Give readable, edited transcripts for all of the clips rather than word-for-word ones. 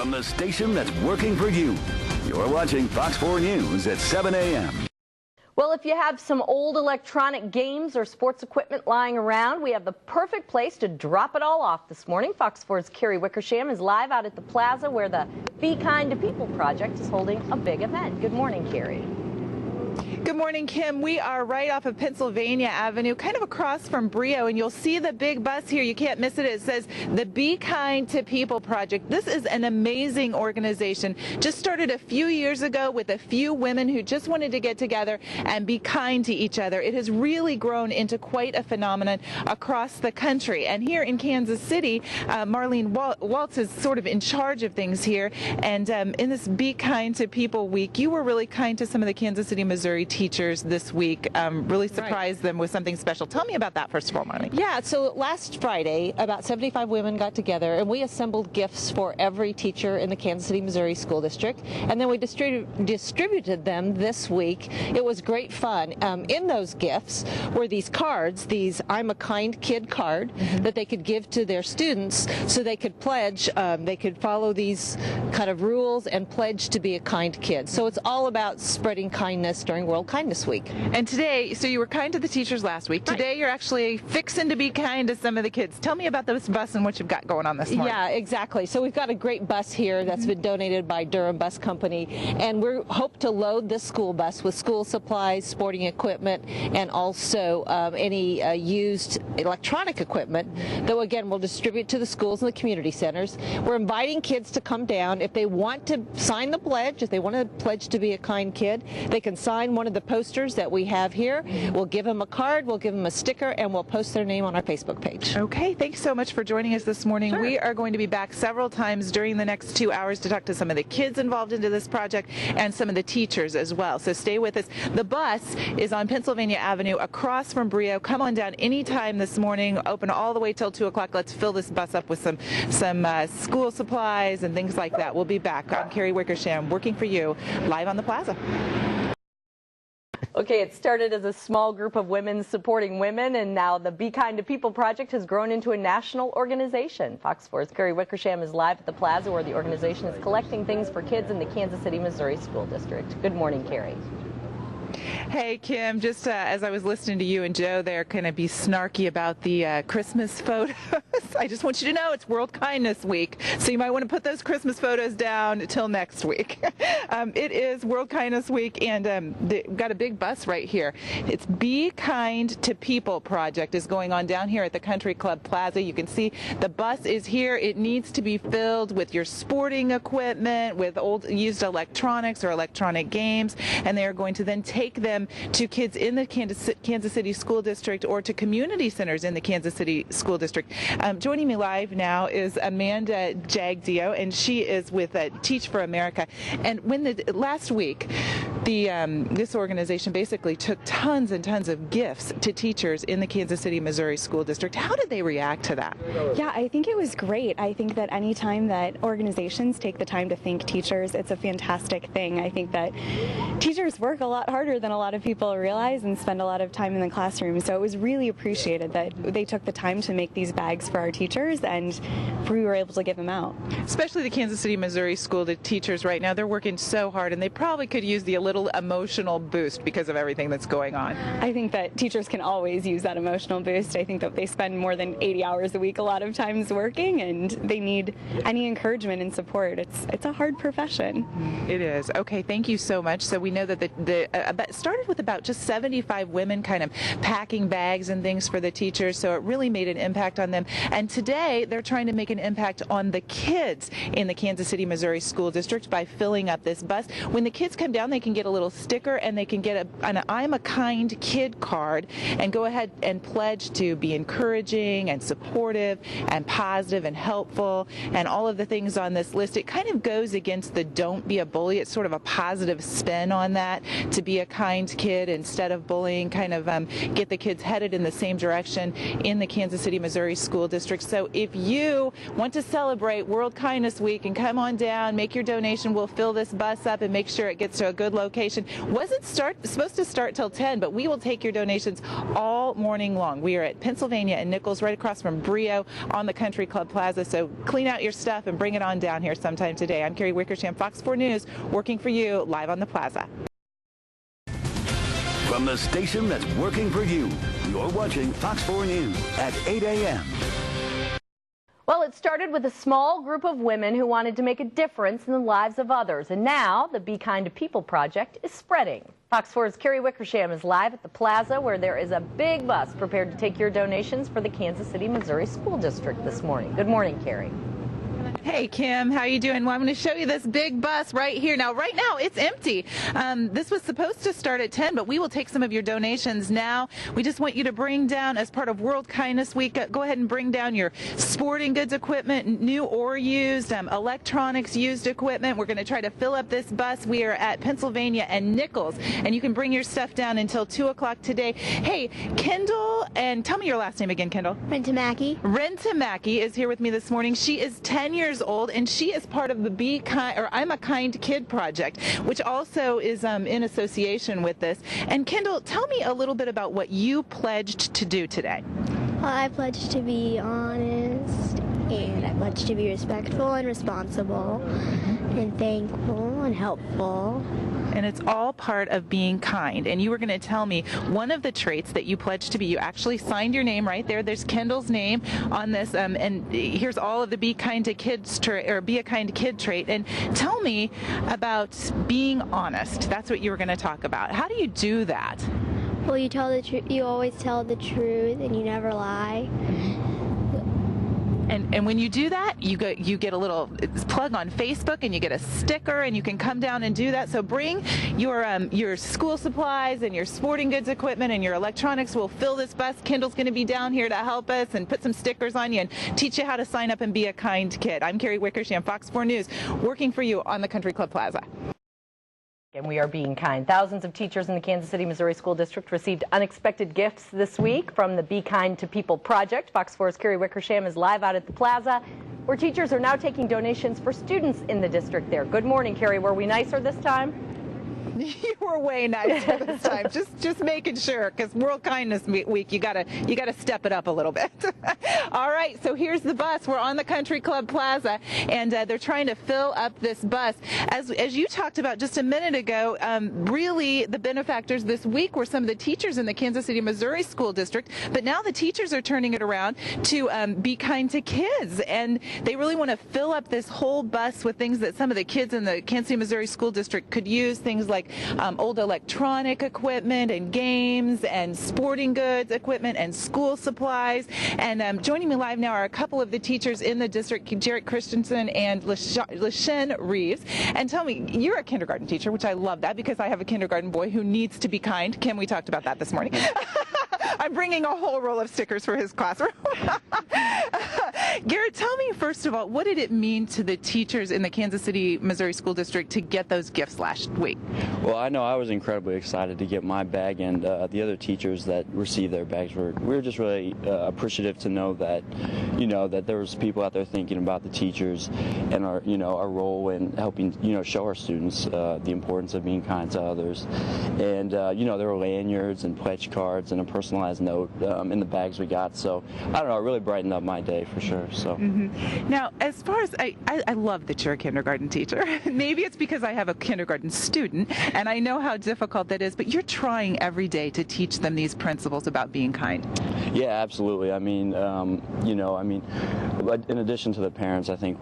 from the station that's working for you. You're watching Fox 4 News at 7 a.m. Well, if you have some old electronic games or sports equipment lying around, we have the perfect place to drop it all off this morning. Fox 4's Carrie Wickersham is live out at the plaza where the Be Kind to People project is holding a big event. Good morning, Carrie. Good morning, Kim. We are right off of Pennsylvania Avenue, kind of across from Brio, and you'll see the big bus here. You can't miss it. It says the Be Kind to People project. This is an amazing organization. Just started a few years ago with a few women who just wanted to get together and be kind to each other. It has really grown into quite a phenomenon across the country. And here in Kansas City, Marlene Waltz is sort of in charge of things here. And in this Be Kind to People week, you were really kind to some of the Kansas City, Missouri teachers this week, really surprised them with something special. Tell me about that, first of all, Marlene. Yeah, so last Friday, about 75 women got together and we assembled gifts for every teacher in the Kansas City, Missouri School District, and then we distributed them this week. It was great fun. In those gifts were these cards, these I'm a Kind Kid card that they could give to their students so they could pledge, they could follow these kind of rules and pledge to be a kind kid. So it's all about spreading kindness during World Kindness Week. And today, so you were kind to the teachers last week. Right. Today you're actually fixing to be kind to some of the kids. Tell me about this bus and what you've got going on this morning. Yeah, exactly. So we've got a great bus here that's been donated by Durham Bus Company, and we hope to load this school bus with school supplies, sporting equipment, and also any used electronic equipment that, again, we'll distribute to the schools and the community centers. We're inviting kids to come down. If they want to sign the pledge, if they want to pledge to be a kind kid, they can sign one of the posters that we have here. We'll give them a card, we'll give them a sticker, and we'll post their name on our Facebook page. Okay, thanks so much for joining us this morning. Sure. We are going to be back several times during the next 2 hours to talk to some of the kids involved into this project and some of the teachers as well. So stay with us. The bus is on Pennsylvania Avenue across from Brio. Come on down anytime this morning, open all the way till 2 o'clock. Let's fill this bus up with some school supplies and things like that. We'll be back. I'm Carrie Wickersham, working for you, live on the plaza. Okay, it started as a small group of women supporting women, and now the Be Kind to People project has grown into a national organization. Fox 4's Carrie Wickersham is live at the plaza where the organization is collecting things for kids in the Kansas City, Missouri School District. Good morning, Carrie. Hey, Kim, just as I was listening to you and Joe there kind of be snarky about the Christmas photos, I just want you to know it's World Kindness Week, so you might want to put those Christmas photos down until next week. It is World Kindness Week, and we've got a big bus right here. It's Be Kind to People project is going on down here at the Country Club Plaza. You can see the bus is here. It needs to be filled with your sporting equipment, with old used electronics or electronic games, and they are going to then take them to kids in the Kansas City School District or to community centers in the Kansas City School District. Joining me live now is Amanda Jagdeo, and she is with Teach for America. And when last week, this organization basically took tons and tons of gifts to teachers in the Kansas City, Missouri School District. How did they react to that? Yeah, I think it was great. I think that any time that organizations take the time to thank teachers, it's a fantastic thing. I think that teachers work a lot harder than a lot of people realize and spend a lot of time in the classroom. So it was really appreciated that they took the time to make these bags for our teachers, and we were able to give them out. Especially the Kansas City, Missouri school teachers right now, they're working so hard, and they probably could use a little emotional boost because of everything that's going on. I think that teachers can always use that emotional boost. I think that they spend more than 80 hours a week a lot of times working, and they need any encouragement and support. It's a hard profession. It is. Okay, thank you so much. So we know that it started with about just 75 women kind of packing bags and things for the teachers, so it really made an impact on them. And today they're trying to make an impact on the kids in the Kansas City, Missouri School District by filling up this bus. When the kids come down, they can get a little sticker and they can get an I'm a Kind Kid card and go ahead and pledge to be encouraging and supportive and positive and helpful and all of the things on this list. It kind of goes against the don't be a bully. It's sort of a positive spin on that, to be a kind kid instead of bullying, kind of get the kids headed in the same direction in the Kansas City, Missouri School District. So if you want to celebrate World Kindness Week and come on down, make your donation, we'll fill this bus up and make sure it gets to a good location location. Wasn't supposed to start till 10, but we will take your donations all morning long. We are at Pennsylvania and Nichols, right across from Brio on the Country Club Plaza. So clean out your stuff and bring it on down here sometime today. I'm Carrie Wickersham, Fox 4 News, working for you live on the plaza. From the station that's working for you, you're watching Fox 4 News at 8 a.m. Well, it started with a small group of women who wanted to make a difference in the lives of others. And now the Be Kind to People project is spreading. Fox 4's Carrie Wickersham is live at the plaza where there is a big bus prepared to take your donations for the Kansas City, Missouri School District this morning. Good morning, Carrie. Hey, Kim, how you doing? Well, I'm going to show you this big bus right here. Now, right now, it's empty. This was supposed to start at 10, but we will take some of your donations now. We just want you to bring down, as part of World Kindness Week, go ahead and bring down your sporting goods equipment, new or used, electronics used equipment. We're going to try to fill up this bus. We are at Pennsylvania and Nichols, and you can bring your stuff down until 2 o'clock today. Hey, Kendall, and tell me your last name again, Kendall. Rentamaki. Rentamaki is here with me this morning. She is 10 years old, and she is part of the Be Kind, or I'm a Kind Kid project, which also is in association with this. And Kendall, tell me a little bit about what you pledged to do today. I pledged to be honest, and I pledged to be respectful and responsible, and thankful and helpful. And it's all part of being kind. And you were going to tell me one of the traits that you pledged to be. You actually signed your name right there. There's Kendall's name on this. And here's all of the Be Kind to Kids or Be a Kind Kid trait. And tell me about being honest. That's what you were going to talk about. How do you do that? Well, you tell the truth. You always tell the truth, and you never lie. And when you do that, you get a little plug on Facebook, and you get a sticker, and you can come down and do that. So bring your school supplies and your sporting goods equipment and your electronics. We'll fill this bus. Kendall's going to be down here to help us and put some stickers on you and teach you how to sign up and be a kind kid. I'm Carrie Wickersham, Fox 4 News, working for you on the Country Club Plaza. And we are being kind. Thousands of teachers in the Kansas City, Missouri School District received unexpected gifts this week from the Be Kind to People project. Fox 4's Carrie Wickersham is live out at the plaza, where teachers are now taking donations for students in the district there. Good morning, Carrie. Were we nicer this time? You were way nicer this time. Just making sure, because World Kindness Week, you gotta step it up a little bit. All right, so here's the bus. We're on the Country Club Plaza, and they're trying to fill up this bus. As you talked about just a minute ago, really the benefactors this week were some of the teachers in the Kansas City, Missouri School District, but now the teachers are turning it around to Be Kind to Kids, and they really want to fill up this whole bus with things that some of the kids in the Kansas City, Missouri School District could use, things like old electronic equipment and games and sporting goods equipment and school supplies. And joining me live now are a couple of the teachers in the district, Jarrett Christensen and LaShen Reeves. And tell me, you're a kindergarten teacher, which I love that because I have a kindergarten boy who needs to be kind. Kim, we talked about that this morning. I'm bringing a whole roll of stickers for his classroom. Garrett, tell me, first of all, what did it mean to the teachers in the Kansas City, Missouri School District to get those gifts last week? Well, I know I was incredibly excited to get my bag, and the other teachers that received their bags we were just really appreciative to know that, that there was people out there thinking about the teachers and our role in helping, show our students the importance of being kind to others. And, there were lanyards and pledge cards and a personalized note in the bags we got. So, I don't know, it really brightened up my day for sure. So. Now, as far as I love that you're a kindergarten teacher. Maybe it's because I have a kindergarten student and I know how difficult that is, but you're trying every day to teach them these principles about being kind. Yeah, absolutely. I mean, in addition to the parents, I think,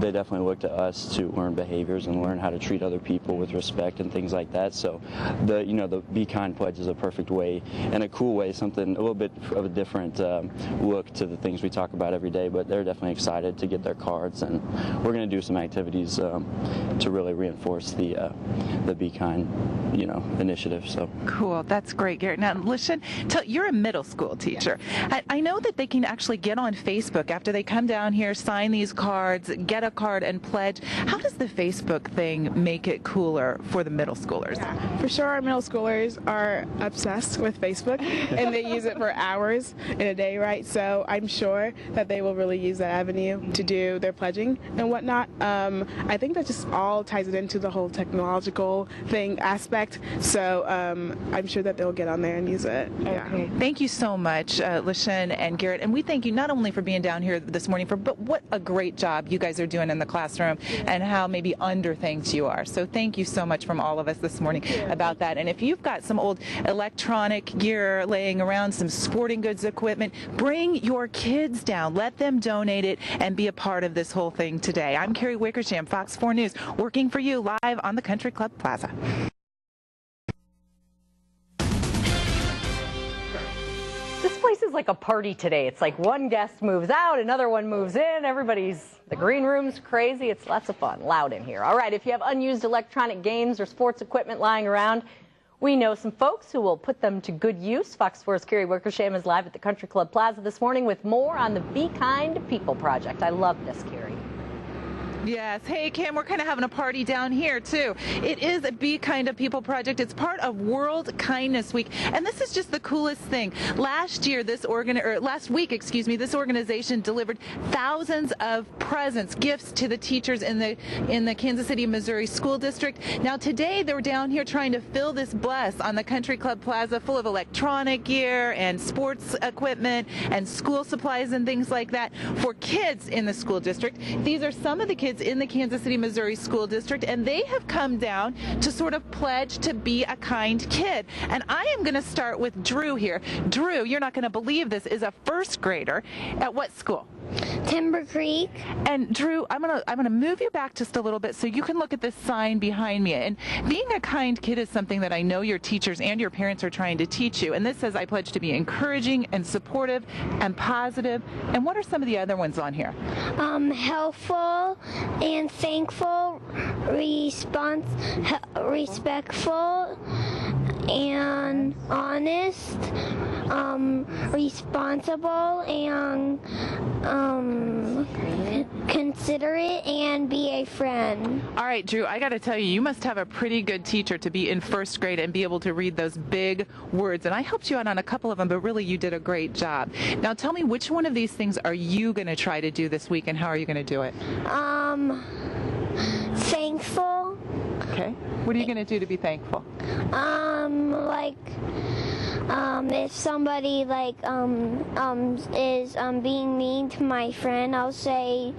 they definitely look to us to learn behaviors and learn how to treat other people with respect and things like that. So the Be Kind pledge is a perfect way and a cool way, something a little bit of a different look to the things we talk about every day, but they're definitely excited to get their cards, and we're going to do some activities to really reinforce the Be Kind, initiative. So cool. That's great, Garrett. Now, listen, you're a middle school teacher. I know that they can actually get on Facebook after they They come down here, sign these cards, get a card, and pledge. How does the Facebook thing make it cooler for the middle schoolers? Yeah, for sure, our middle schoolers are obsessed with Facebook, and they use it for hours in a day, right? So I'm sure that they will really use that avenue to do their pledging and whatnot. I think that just all ties it into the whole technological thing aspect. So I'm sure that they'll get on there and use it. Yeah. Okay. Thank you so much, LaShawn and Garrett. And we thank you not only for being down here this morning, but what a great job you guys are doing in the classroom and how maybe underthanked you are. So thank you so much from all of us this morning about that. And if you've got some old electronic gear laying around, some sporting goods equipment, bring your kids down. Let them donate it and be a part of this whole thing today. I'm Carrie Wickersham, Fox 4 News, working for you live on the Country Club Plaza. This place is like a party today. It's like one guest moves out, another one moves in. The green room's crazy. It's lots of fun, loud in here. All right, if you have unused electronic games or sports equipment lying around, we know some folks who will put them to good use. Fox 4's Carrie Wickersham is live at the Country Club Plaza this morning with more on the Be Kind to People project. I love this, Carrie. Yes. Hey, Kim, we're kind of having a party down here, too. It is a Be Kind to People project. It's part of World Kindness Week, and this is just the coolest thing. Last week, this organization delivered thousands of presents, gifts to the teachers in the Kansas City, Missouri School District. Now, today, they're down here trying to fill this bus on the Country Club Plaza full of electronic gear and sports equipment and school supplies and things like that for kids in the school district. These are some of the kids in the Kansas City, Missouri School District, and they have come down to sort of pledge to be a kind kid. And I am going to start with Drew here. Drew, you're not going to believe this, is a first grader at what school? Timber Creek. And Drew, I'm gonna move you back just a little bit so you can look at this sign behind me. And being a kind kid is something that I know your teachers and your parents are trying to teach you. And this says, I pledge to be encouraging and supportive and positive. And what are some of the other ones on here? Helpful and thankful, respectful and honest, responsible and considerate, and be a friend. All right, Drew, I got to tell you, you must have a pretty good teacher to be in first grade and be able to read those big words. And I helped you out on a couple of them, but really you did a great job. Now tell me, which one of these things are you going to try to do this week, and how are you going to do it? Thankful. Okay. What are you going to do to be thankful? If somebody is being mean to my friend, I'll say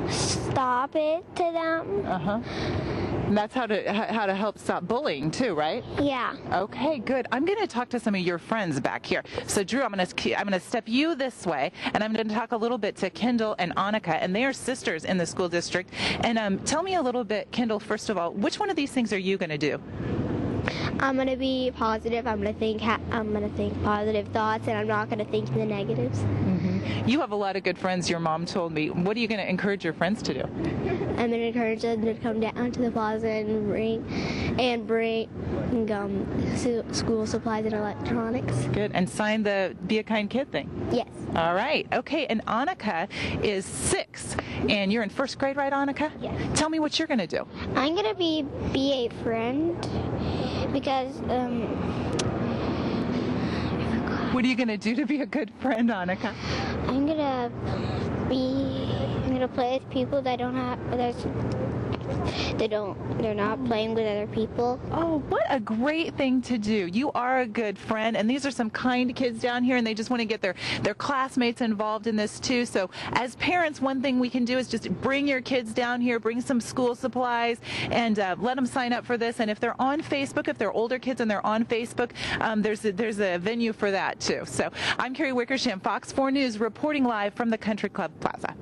stop it to them. And that's how to help stop bullying too, right? Yeah. Okay, good. I'm going to talk to some of your friends back here. So Drew, I'm going to step you this way, and I'm going to talk a little bit to Kendall and Annika, and they are sisters in the school district. And tell me a little bit, Kendall, first of all, which one of these things are you going to do? I'm gonna be positive. I'm gonna think positive thoughts, and I'm not gonna think the negatives. You have a lot of good friends, your mom told me. What are you going to encourage your friends to do? I'm going to encourage them to come down to the plaza and bring school supplies and electronics. Good. And sign the Be a Kind Kid thing? Yes. All right. Okay. And Annika is 6. And you're in first grade, right, Annika? Yes. Tell me what you're going to do. I'm going to be a friend because... What are you going to do to be a good friend, Annika? I'm going to play with people that they're not playing with other people. Oh, what a great thing to do. You are a good friend, and these are some kind kids down here, and they just want to get their classmates involved in this too. So as parents, one thing we can do is just bring your kids down here, bring some school supplies, and let them sign up for this. And if they're on Facebook, if they're older kids and they're on Facebook, there's a venue for that too. So I'm Carrie Wickersham, Fox 4 News, reporting live from the Country Club Plaza.